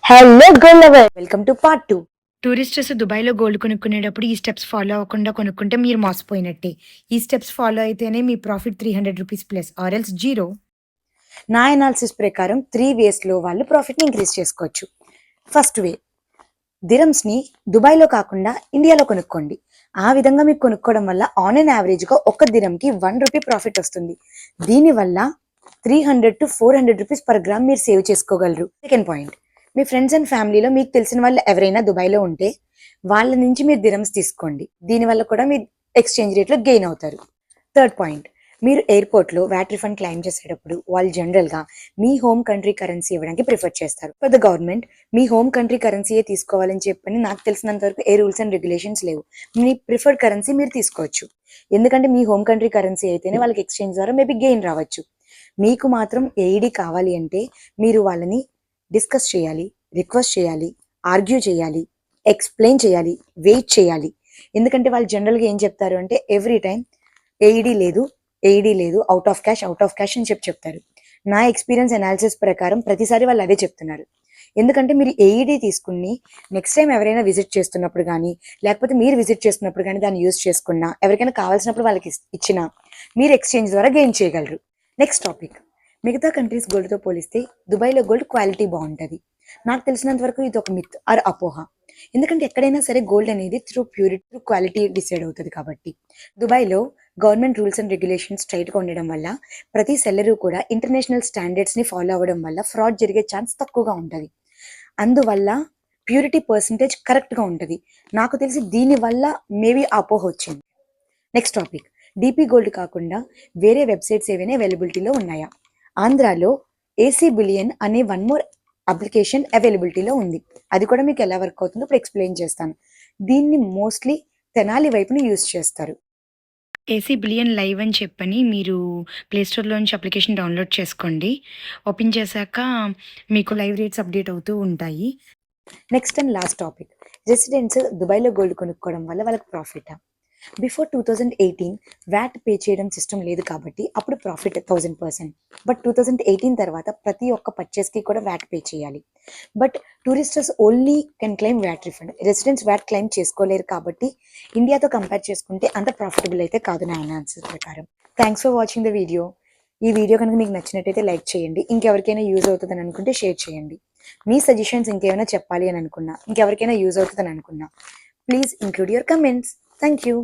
Hello gold lover, welcome to part 2. టూరిస్టర్స్ దుబాయ్‌లో gold కొనుక్కునేటప్పుడు ఈ steps follow అవ్వకుండా కొనుక్కుంటే మీరు మోసపోయినట్టే. ఈ స్టెప్స్ ఫాలో అయితేనే మీ profit ₹300 plus or else zero. నా అనాలిసిస్ ప్రకారం 3 వేస్‌లో వాళ్ళు ప్రాఫిట్‌ని ఇంక్రీజ్ చేసుకోవచ్చు. ఫస్ట్ వే, దిరమ్స్‌ని దుబాయ్‌లో కాకుండా ఇండియాలో కొనుక్కోండి. ఆ విధంగా మీకు కొనుక్కోవడం వల్ల ఆన్ అండ్ యావరేజ్‌గా ఒక దిరమ్‌కి ₹1 ప్రాఫిట్ వస్తుంది. దీనివల్ల ₹300-400 పర్ గ్రామ్ మీరు సేవ్ చేసుకోగలరు. Second point, me friends and ఫ్యామిలీలో మీకు తెలిసిన వాళ్ళు ఎవరైనా దుబాయ్‌లో ఉంటే వాళ్ళ నుంచి మీరు దిరమ్స్ తీసుకోండి. దీనివల్ల కూడా మీరు ఎక్స్చేంజ్ రేట్‌లో గెయిన్ అవుతారు. థర్డ్ పాయింట్, మీరు ఎయిర్‌పోర్ట్‌లో వాట్ రిఫండ్ క్లెయిమ్ చేసేటప్పుడు వాళ్ళు జనరల్‌గా మీ హోమ్ కంట్రీ కరెన్సీ ఇవ్వడానికి ప్రిఫర్ చేస్తారు. ఫర్ ద గవర్నమెంట్ మీ హోమ్ కంట్రీ కరెన్సీయే తీసుకోవాలని చెప్పని నాకు తెలిసినంత వరకు ఏ రూల్స్ అండ్ రెగ్యులేషన్స్ లేవు. మీ ప్రిఫర్డ్ కరెన్సీ మీరు తీసుకోవచ్చు. ఎందుకంటే మీ హోమ్ కంట్రీ కరెన్సీ అయితేనే వాళ్ళకి ఎక్స్చేంజ్ ద్వారా మేబీ గెయిన్ రావచ్చు. మీకు మాత్రం ఏఈడీ కావాలి అంటే మీరు వాళ్ళని డిస్కస్ చేయాలి, రిక్వెస్ట్ చేయాలి, ఆర్గ్యూ చేయాలి, ఎక్స్‌ప్లెయిన్ చేయాలి, వెయిట్ చేయాలి. ఎందుకంటే వాళ్ళు జనరల్‌గా ఏం చెప్తారు అంటే ఎవ్రీ టైమ్ ఏఈడీ లేదు, ఏఈడీ లేదు, ఔట్ ఆఫ్ క్యాష్ అని చెప్తారు. నా ఎక్స్పీరియన్స్ అనాలిసిస్ ప్రకారం ప్రతిసారి వాళ్ళు అదే చెప్తున్నారు. ఎందుకంటే మీరు ఏఈడీ తీసుకుని నెక్స్ట్ టైం ఎవరైనా విజిట్ చేస్తున్నప్పుడు కానీ, లేకపోతే మీరు విజిట్ చేస్తున్నప్పుడు కానీ దాన్ని యూజ్ చేసుకున్నా, ఎవరికైనా కావాల్సినప్పుడు వాళ్ళకి ఇచ్చినా మీరు ఎక్స్చేంజ్ ద్వారా గెయిన్ చేయగలరు. నెక్స్ట్ టాపిక్, మిగతా కంట్రీస్ గోల్డ్తో పోలిస్తే దుబాయ్లో గోల్డ్ క్వాలిటీ బాగుంటుంది. నాకు తెలిసినంత వరకు ఇది ఒక మిత్ ఆర్ అపోహ. ఎందుకంటే ఎక్కడైనా సరే గోల్డ్ అనేది through purity, through quality decide అవుతుంది కాబట్టి. దుబాయ్లో గవర్నమెంట్ రూల్స్ అండ్ రెగ్యులేషన్స్ స్ట్రైట్గా ఉండడం వల్ల ప్రతి సెల్లరు కూడా ఇంటర్నేషనల్ స్టాండర్డ్స్ని ఫాలో అవ్వడం వల్ల ఫ్రాడ్ జరిగే ఛాన్స్ తక్కువగా ఉంటుంది. అందువల్ల ప్యూరిటీ పర్సంటేజ్ కరెక్ట్గా ఉంటుంది. నాకు తెలిసి దీనివల్ల మేబీ అపోహ వచ్చింది. నెక్స్ట్ టాపిక్, డీపీ గోల్డ్ కాకుండా వేరే వెబ్సైట్స్ ఏవైనా అవైలబిలిటీలో ఉన్నాయా? ఆంధ్రాలో ఏసీ బిలియన్ అనే వన్ మోర్ అప్లికేషన్ అవైలబిలిటీలో ఉంది. అది కూడా మీకు ఎలా వర్క్ అవుతుందో ఇప్పుడు ఎక్స్ప్లెయిన్ చేస్తాను. దీన్ని మోస్ట్లీ తెనాలి వైపుని యూజ్ చేస్తారు. ఏసీ బిలియన్ లైవ్ అని చెప్పని మీరు ప్లేస్టోర్‌లో నుంచి అప్లికేషన్ డౌన్‌లోడ్ చేసుకోండి. ఓపెన్ చేశాక మీకు లైవ్ రేట్స్ అప్డేట్ అవుతూ ఉంటాయి. Next and last topic, residents దుబాయ్లో గోల్డ్ కొనుక్కోవడం వల్ల వాళ్ళకి ప్రాఫిటా? బిఫోర్ 2018 వ్యాట్ పే చేయడం సిస్టమ్ లేదు కాబట్టి అప్పుడు ప్రాఫిట్ 1000%. బట్ 2018 తర్వాత ప్రతి ఒక్క పర్చేస్కి కూడా వ్యాట్ పే చేయాలి. But tourists only can claim VAT refund, residents VAT claim చేసుకోలేరు కాబట్టి ఇండియాతో కంపేర్ చేసుకుంటే అంత ప్రాఫిటబుల్ అయితే కాదు నా అనాలిసిస్ ప్రకారం. Thanks for watching the video. ఈ వీడియో కనుక మీకు నచ్చినట్టయితే లైక్ చేయండి. ఇంకెవరికైనా యూజ్ అవుతుందని అనుకుంటే షేర్ చేయండి. మీ సజెషన్స్ ఇంకేమైనా చెప్పాలి అని అనుకున్నా, ఇంకెవరికైనా యూజ్ అవుతుందని అనుకున్నా, please include your comments. Thank you.